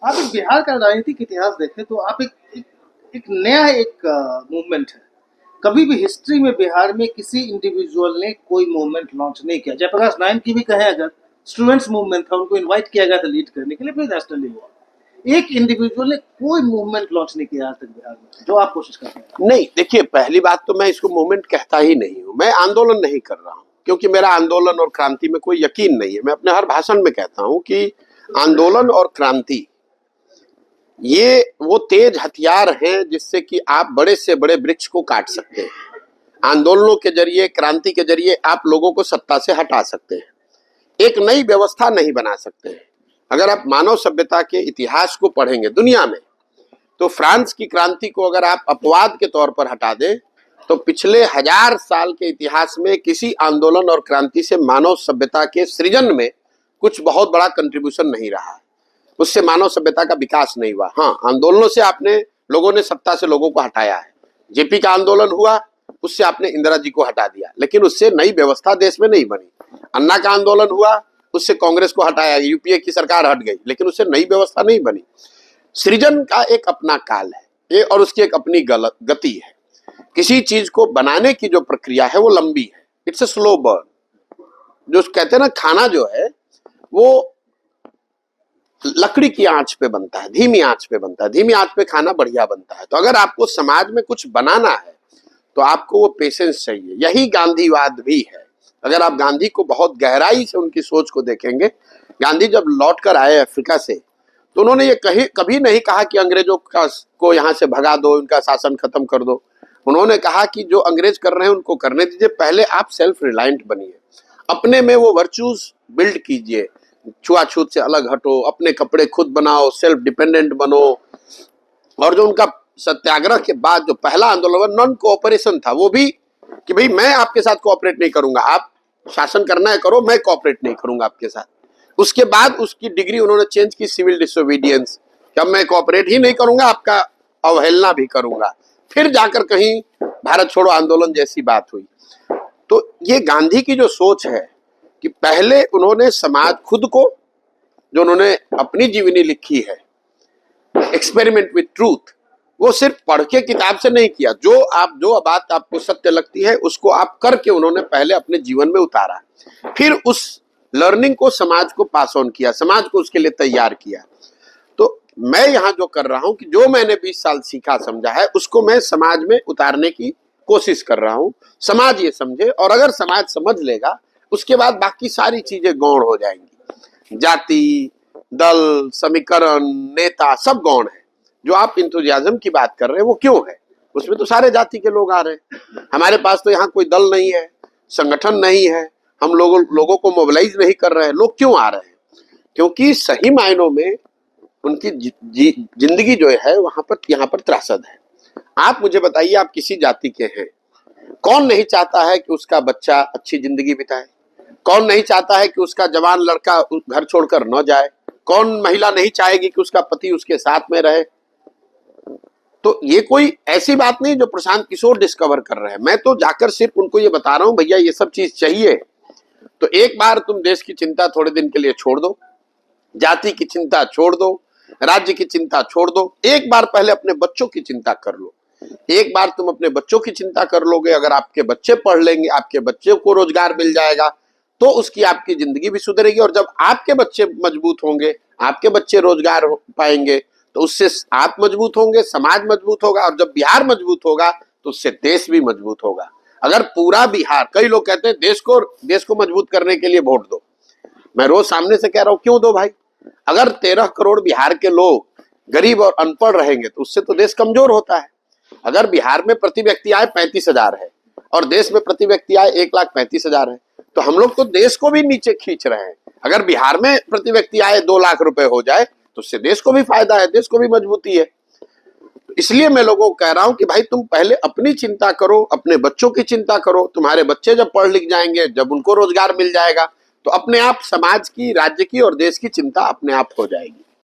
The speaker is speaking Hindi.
आप एक बिहार का राजनीतिक इतिहास देखें तो आप एक नया मूवमेंट है। कभी भी हिस्ट्री में बिहार में किसी इंडिविजुअल ने कोई मूवमेंट लॉन्च नहीं किया। जयप्रकाश नारायण की भी कहें अगर, स्टूडेंट्स मूवमेंट था, उनको इनवाइट किया गया था लीड करने के लिए, फिर नेशनली हुआ। एक इंडिविजुअल ने कोई मूवमेंट लॉन्च नहीं किया आज तक बिहार में, जो आप कोशिश कर रहे हैं। नहीं, देखिए, पहली बात तो मैं इसको मूवमेंट कहता ही नहीं हूं, मैं आंदोलन नहीं कर रहा हूं, क्योंकि मेरा आंदोलन और क्रांति में कोई यकीन नहीं है। मैं अपने हर भाषण में कहता हूं कि आंदोलन और क्रांति ये वो तेज हथियार हैं जिससे कि आप बड़े से बड़े वृक्ष को काट सकते हैं। आंदोलनों के जरिए, क्रांति के जरिए आप लोगों को सत्ता से हटा सकते हैं, एक नई व्यवस्था नहीं बना सकते हैं। अगर आप मानव सभ्यता के इतिहास को पढ़ेंगे दुनिया में, तो फ्रांस की क्रांति को अगर आप अपवाद के तौर पर हटा दें, तो पिछले 1000 साल के इतिहास में किसी आंदोलन और क्रांति से मानव सभ्यता के सृजन में कुछ बहुत बड़ा कंट्रीब्यूशन नहीं रहा है। उससे मानव सभ्यता का विकास नहीं हुआ। हाँ, आंदोलनों से लोगों ने सत्ता से लोगों को हटाया है। जेपी का आंदोलन हुआ, उससे आपने इंदिरा जी को हटा दिया, लेकिन उससे नई व्यवस्था देश में नहीं बनी। अन्ना का आंदोलन हुआ, उससे कांग्रेस को हटाया, यूपीए की सरकार हट गई, लेकिन उससे नई व्यवस्था नहीं बनी। सृजन का एक अपना काल है ये, और उसकी एक अपनी गति है। किसी चीज को बनाने की जो प्रक्रिया है वो लंबी है, इट्स अ स्लो बर्न। जो कहते हैं ना, खाना जो है वो लकड़ी की आंच पे बनता है, धीमी आंच पे बनता है। धीमी आंच पे खाना बढ़िया बनता है। तो अगर आपको समाज में कुछ बनाना है तो आपको वो पेशेंस चाहिए। यही गांधीवाद भी है। अगर आप गांधी को बहुत गहराई से उनकी सोच को देखेंगे, गांधी जब लौट कर आए अफ्रीका से, तो उन्होंने ये कभी नहीं कहा कि अंग्रेजों को यहाँ से भगा दो, उनका शासन खत्म कर दो। उन्होंने कहा कि जो अंग्रेज कर रहे हैं उनको करने दीजिए, पहले आप सेल्फ रिलायंट बनिए, अपने में वो वर्चूज बिल्ड कीजिए, छुआछूत से अलग हटो, अपने कपड़े खुद बनाओ, सेल्फ डिपेंडेंट बनो। और जो उनका सत्याग्रह के बाद जो पहला आंदोलन नॉन कोऑपरेशन था, वो भी कि भाई मैं आपके साथ कोऑपरेट नहीं करूंगा, आप शासन करना है करो, मैं कोऑपरेट नहीं करूंगा आपके साथ। उसके बाद उसकी डिग्री उन्होंने चेंज की, सिविल डिसोबीडियंस। अब मैं कोऑपरेट ही नहीं करूंगा, आपका अवहेलना भी करूंगा। फिर जाकर कहीं भारत छोड़ो आंदोलन जैसी बात हुई। तो ये गांधी की जो सोच है कि पहले उन्होंने समाज खुद को, जो उन्होंने अपनी जीवनी लिखी है एक्सपेरिमेंट विथ ट्रूथ, वो सिर्फ पढ़ के किताब से नहीं किया। जो बात आपको सत्य लगती है उसको आप करके उन्होंने पहले अपने जीवन में उतारा, फिर उस लर्निंग को समाज को पास ऑन किया, समाज को उसके लिए तैयार किया। तो मैं यहाँ जो कर रहा हूँ कि जो मैंने 20 साल सीखा समझा है उसको मैं समाज में उतारने की कोशिश कर रहा हूँ। समाज ये समझे, और अगर समाज समझ लेगा उसके बाद बाकी सारी चीजें गौण हो जाएंगी। जाति, दल, समीकरण, नेता सब गौण है। जो आप इंथुजियाज्म की बात कर रहे हैं वो क्यों है? उसमें तो सारे जाति के लोग आ रहे हैं। हमारे पास तो यहाँ कोई दल नहीं है, संगठन नहीं है, हम लोगों को मोबिलाइज नहीं कर रहे हैं। लोग क्यों आ रहे हैं? क्योंकि सही मायनों में उनकी जिंदगी जो है यहाँ पर त्रासद है। आप मुझे बताइए, आप किसी जाति के हैं, कौन नहीं चाहता है कि उसका बच्चा अच्छी जिंदगी बिताए? कौन नहीं चाहता है कि उसका जवान लड़का घर छोड़कर न जाए? कौन महिला नहीं चाहेगी कि उसका पति उसके साथ में रहे? तो ये कोई ऐसी बात नहीं जो प्रशांत किशोर डिस्कवर कर रहे हैं। मैं तो जाकर सिर्फ उनको ये बता रहा हूं, भैया ये सब चीज चाहिए तो एक बार तुम देश की चिंता थोड़े दिन के लिए छोड़ दो, जाति की चिंता छोड़ दो, राज्य की चिंता छोड़ दो, एक बार पहले अपने बच्चों की चिंता कर लो। एक बार तुम अपने बच्चों की चिंता कर लोगे, अगर आपके बच्चे पढ़ लेंगे, आपके बच्चे को रोजगार मिल जाएगा, तो उसकी आपकी जिंदगी भी सुधरेगी। और जब आपके बच्चे मजबूत होंगे, आपके बच्चे रोजगार पाएंगे, तो उससे आप मजबूत होंगे, समाज मजबूत होगा, और जब बिहार मजबूत होगा तो उससे देश भी मजबूत होगा। अगर पूरा बिहार, कई लोग कहते हैं देश को मजबूत करने के लिए वोट दो। मैं रोज सामने से कह रहा हूं, क्यों दो भाई? अगर 13 करोड़ बिहार के लोग गरीब और अनपढ़ रहेंगे तो उससे तो देश कमजोर होता है। अगर बिहार में प्रति व्यक्ति आय 35,000 है और देश में प्रति व्यक्ति आय 1,35,000 है, तो हम लोग तो देश को भी नीचे खींच रहे हैं। अगर बिहार में प्रति व्यक्ति आय 2 लाख रुपए हो जाए तो उससे देश को भी फायदा है, देश को भी मजबूती है। इसलिए मैं लोगों को कह रहा हूं कि भाई तुम पहले अपनी चिंता करो, अपने बच्चों की चिंता करो। तुम्हारे बच्चे जब पढ़ लिख जाएंगे, जब उनको रोजगार मिल जाएगा, तो अपने आप समाज की, राज्य की और देश की चिंता अपने आप हो जाएगी।